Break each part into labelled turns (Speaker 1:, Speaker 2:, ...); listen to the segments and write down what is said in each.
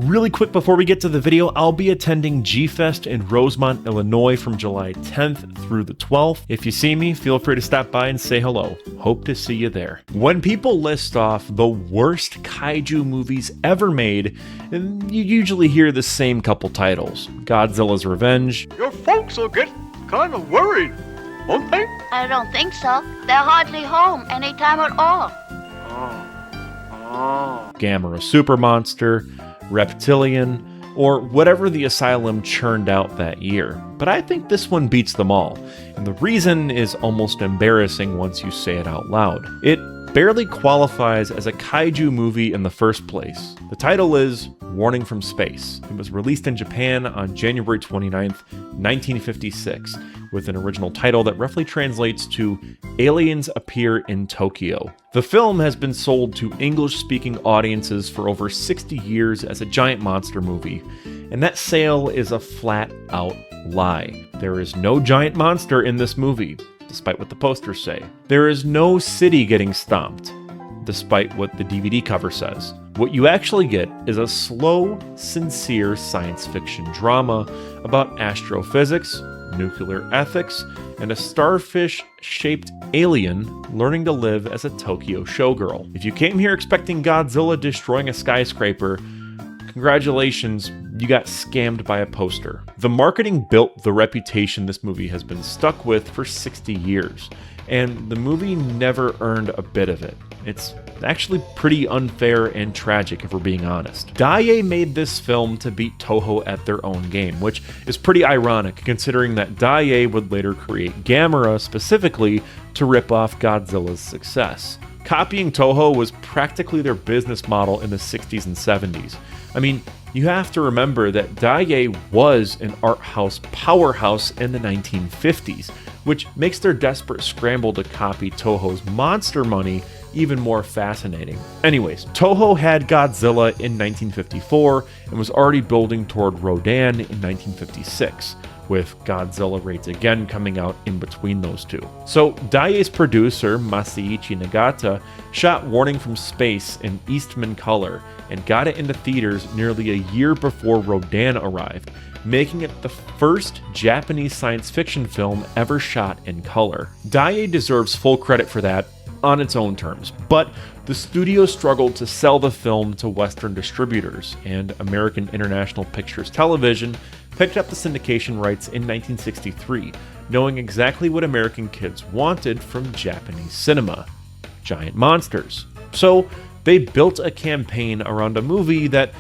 Speaker 1: Really quick before we get to the video, I'll be attending G-Fest in Rosemont, Illinois from July 10th through the 12th. If you see me, feel free to stop by and say hello. Hope to see you there. When people list off the worst kaiju movies ever made, you usually hear the same couple titles. Godzilla's Revenge.
Speaker 2: Your folks will get kind of worried, won't they?
Speaker 3: I don't think so. They're hardly home any time at all.
Speaker 1: Gamera Super Monster, Reptilian, or whatever the Asylum churned out that year. But I think this one beats them all, and the reason is almost embarrassing once you say it out loud. It barely qualifies as a kaiju movie in the first place. The title is Warning from Space. It was released in Japan on January 29th, 1956, with an original title that roughly translates to Aliens Appear in Tokyo. The film has been sold to English-speaking audiences for over 60 years as a giant monster movie, and that sale is a flat-out lie. There is no giant monster in this movie, despite what the posters say. There is no city getting stomped, despite what the DVD cover says. What you actually get is a slow, sincere science fiction drama about astrophysics, nuclear ethics, and a starfish-shaped alien learning to live as a Tokyo showgirl. If you came here expecting Godzilla destroying a skyscraper, congratulations, you got scammed by a poster. The marketing built the reputation this movie has been stuck with for 60 years, and the movie never earned a bit of it. It's actually pretty unfair and tragic if we're being honest. Daiei made this film to beat Toho at their own game, which is pretty ironic considering that Daiei would later create Gamera specifically to rip off Godzilla's success. Copying Toho was practically their business model in the 60s and 70s. I mean, you have to remember that Daiei was an art house powerhouse in the 1950s, which makes their desperate scramble to copy Toho's monster money even more fascinating. Anyways, Toho had Godzilla in 1954 and was already building toward Rodan in 1956, with Godzilla Raids Again coming out in between those two. So Daiei's producer, Masaichi Nagata, shot Warning from Space in Eastman color and got it into theaters nearly a year before Rodan arrived, making it the first Japanese science fiction film ever shot in color. Daiei deserves full credit for that on its own terms, but the studio struggled to sell the film to Western distributors, and American International Pictures Television picked up the syndication rights in 1963, knowing exactly what American kids wanted from Japanese cinema: giant monsters. So they built a campaign around a movie that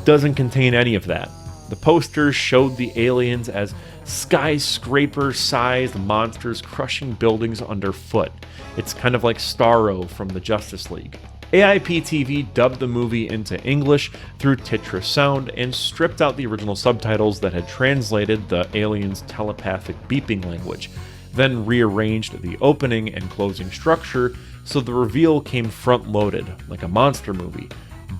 Speaker 1: doesn't contain any of that. The posters showed the aliens as skyscraper-sized monsters crushing buildings underfoot. It's kind of like Starro from the Justice League. AIP-TV dubbed the movie into English through Titra Sound and stripped out the original subtitles that had translated the aliens' telepathic beeping language, then rearranged the opening and closing structure so the reveal came front-loaded, like a monster movie,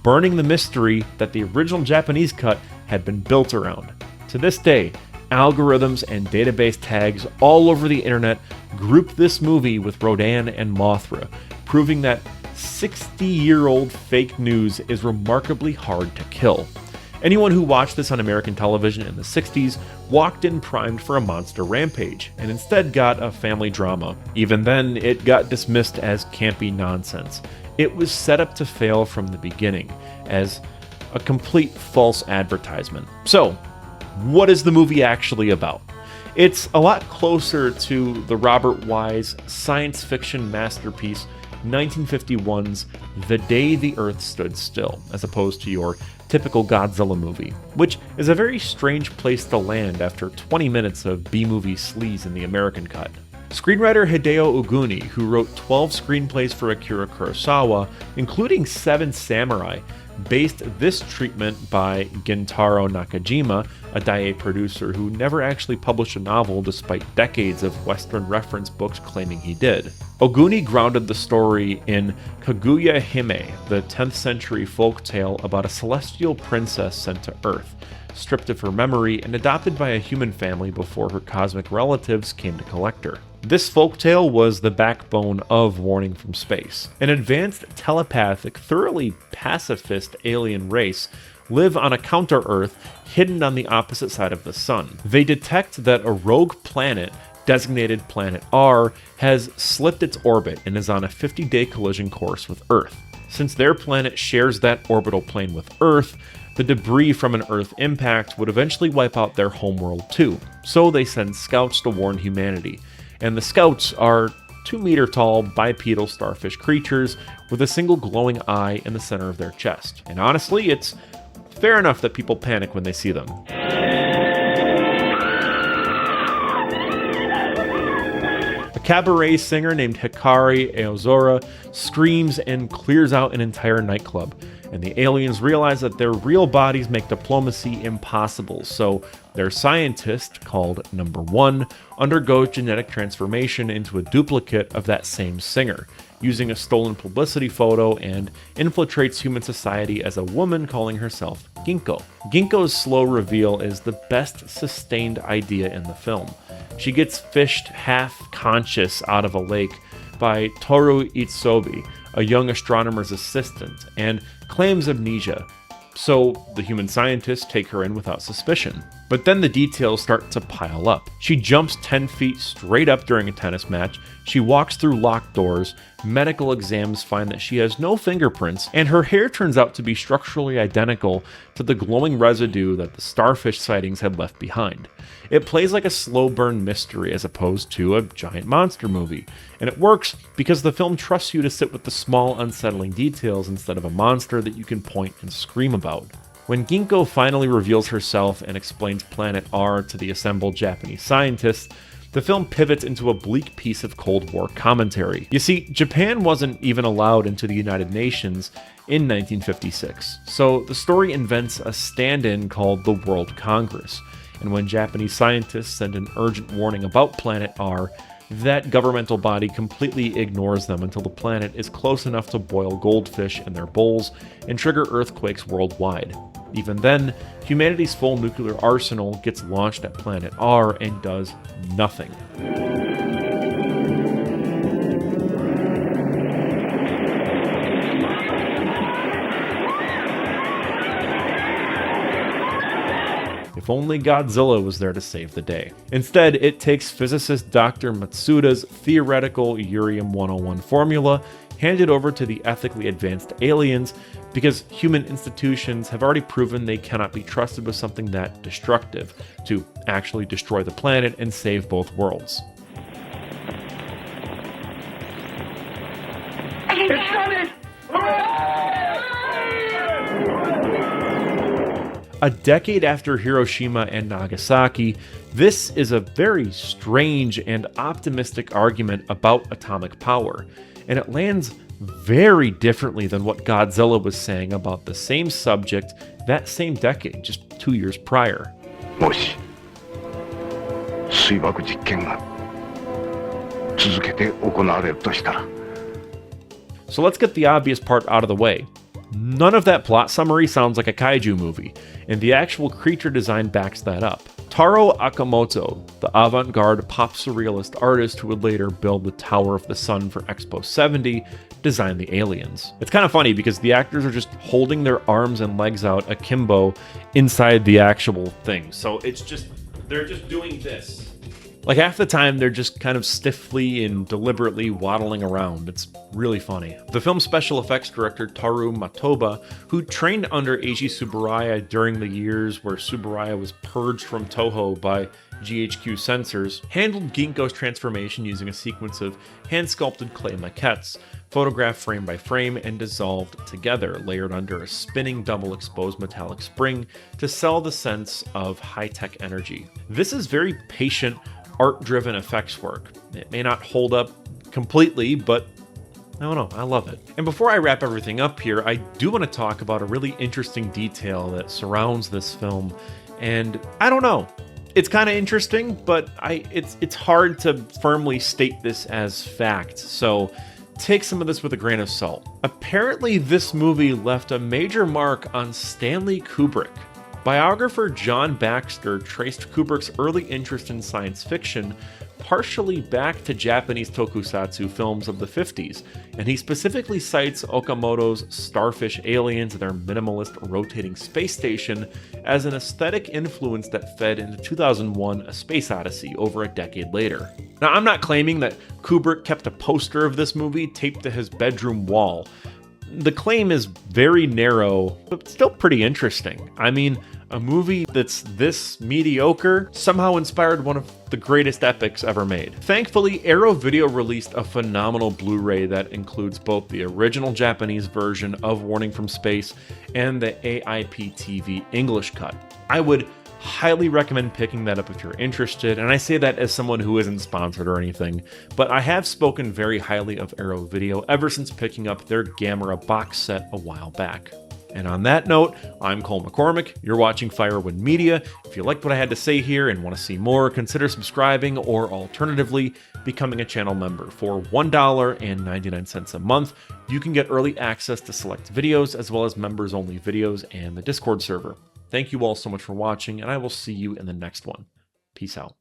Speaker 1: burning the mystery that the original Japanese cut had been built around. To this day, algorithms and database tags all over the internet group this movie with Rodan and Mothra, proving that 60-year-old fake news is remarkably hard to kill. Anyone who watched this on American television in the 60s walked in primed for a monster rampage, and instead got a family drama. Even then, it got dismissed as campy nonsense. It was set up to fail from the beginning, as a complete false advertisement. So, what is the movie actually about? It's a lot closer to the Robert Wise science fiction masterpiece 1951's The Day the Earth Stood Still, as opposed to your typical Godzilla movie, which is a very strange place to land after 20 minutes of B-movie sleaze in the American cut. Screenwriter Hideo Oguni, who wrote 12 screenplays for Akira Kurosawa, including 7 Samurai, based this treatment by Gentaro Nakajima, a Daiei producer who never actually published a novel despite decades of Western reference books claiming he did. Oguni grounded the story in Kaguya Hime, the 10th century folk tale about a celestial princess sent to Earth, stripped of her memory and adopted by a human family before her cosmic relatives came to collect her. This folktale was the backbone of Warning from Space, an advanced telepathic, thoroughly pacifist alien race live on a counter-Earth hidden on the opposite side of the sun. They detect that a rogue planet, designated Planet R, has slipped its orbit and is on a 50-day collision course with Earth. Since their planet shares that orbital plane with Earth, the debris from an Earth impact would eventually wipe out their homeworld too, so they send scouts to warn humanity. And the scouts are 2-meter-tall bipedal starfish creatures with a single glowing eye in the center of their chest. And honestly, it's fair enough that people panic when they see them. A cabaret singer named Hikari Aozora screams and clears out an entire nightclub, and the aliens realize that their real bodies make diplomacy impossible, so their scientist, called Number 1, undergoes genetic transformation into a duplicate of that same singer, using a stolen publicity photo, and infiltrates human society as a woman calling herself Ginkgo. Ginkgo's slow reveal is the best sustained idea in the film. She gets fished half-conscious out of a lake by Toru Itsobi, a young astronomer's assistant, and claims amnesia, so the human scientists take her in without suspicion. But then the details start to pile up. She jumps 10 feet straight up during a tennis match, she walks through locked doors, medical exams find that she has no fingerprints, and her hair turns out to be structurally identical to the glowing residue that the starfish sightings had left behind. It plays like a slow burn mystery as opposed to a giant monster movie, and it works because the film trusts you to sit with the small, unsettling details instead of a monster that you can point and scream about. When Ginkgo finally reveals herself and explains Planet R to the assembled Japanese scientists, the film pivots into a bleak piece of Cold War commentary. You see, Japan wasn't even allowed into the United Nations in 1956, so the story invents a stand-in called the World Congress. And when Japanese scientists send an urgent warning about Planet R, that governmental body completely ignores them until the planet is close enough to boil goldfish in their bowls and trigger earthquakes worldwide. Even then, humanity's full nuclear arsenal gets launched at Planet R and does nothing. If only Godzilla was there to save the day. Instead, it takes physicist Dr. Matsuda's theoretical Urium 101 formula handed over to the ethically advanced aliens because human institutions have already proven they cannot be trusted with something that destructive to actually destroy the planet and save both worlds.
Speaker 2: It's coming!
Speaker 1: A decade after Hiroshima and Nagasaki, this is a very strange and optimistic argument about atomic power, and it lands very differently than what Godzilla was saying about the same subject that same decade, just 2 years prior.
Speaker 4: もし水爆実験が続けて行われるとしたら
Speaker 1: So let's get the obvious part out of the way. None of that plot summary sounds like a kaiju movie, and the actual creature design backs that up. Taro Akamoto, the avant-garde pop surrealist artist who would later build the Tower of the Sun for Expo 70, designed the aliens. It's kind of funny because the actors are just holding their arms and legs out akimbo inside the actual thing. So they're just doing this. Like half the time, they're just kind of stiffly and deliberately waddling around. It's really funny. The film's special effects director, Taru Matoba, who trained under Eiji Tsuburaya during the years where Tsuburaya was purged from Toho by GHQ censors, handled Ginkgo's transformation using a sequence of hand-sculpted clay maquettes, photographed frame by frame and dissolved together, layered under a spinning double-exposed metallic spring to sell the sense of high-tech energy. This is very patient, art-driven effects work. It may not hold up completely, but I don't know, I love it. And before I wrap everything up here, I do want to talk about a really interesting detail that surrounds this film, and I don't know. It's kind of interesting, but it's hard to firmly state this as fact, so take some of this with a grain of salt. Apparently, this movie left a major mark on Stanley Kubrick. Biographer John Baxter traced Kubrick's early interest in science fiction partially back to Japanese tokusatsu films of the 50s, and he specifically cites Okamoto's starfish aliens and their minimalist rotating space station as an aesthetic influence that fed into 2001: A Space Odyssey over a decade later. Now, I'm not claiming that Kubrick kept a poster of this movie taped to his bedroom wall. The claim is very narrow, but still pretty interesting. I mean, a movie that's this mediocre somehow inspired one of the greatest epics ever made. Thankfully, Arrow Video released a phenomenal Blu-ray that includes both the original Japanese version of Warning from Space and the AIP-TV English cut. I would highly recommend picking that up if you're interested, and I say that as someone who isn't sponsored or anything, but I have spoken very highly of Arrow Video ever since picking up their Gamera box set a while back. And on that note, I'm Cole McCormick, you're watching Firewind Media. If you liked what I had to say here and want to see more, consider subscribing or alternatively becoming a channel member. For $1.99 a month, you can get early access to select videos as well as members-only videos and the Discord server. Thank you all so much for watching, and I will see you in the next one. Peace out.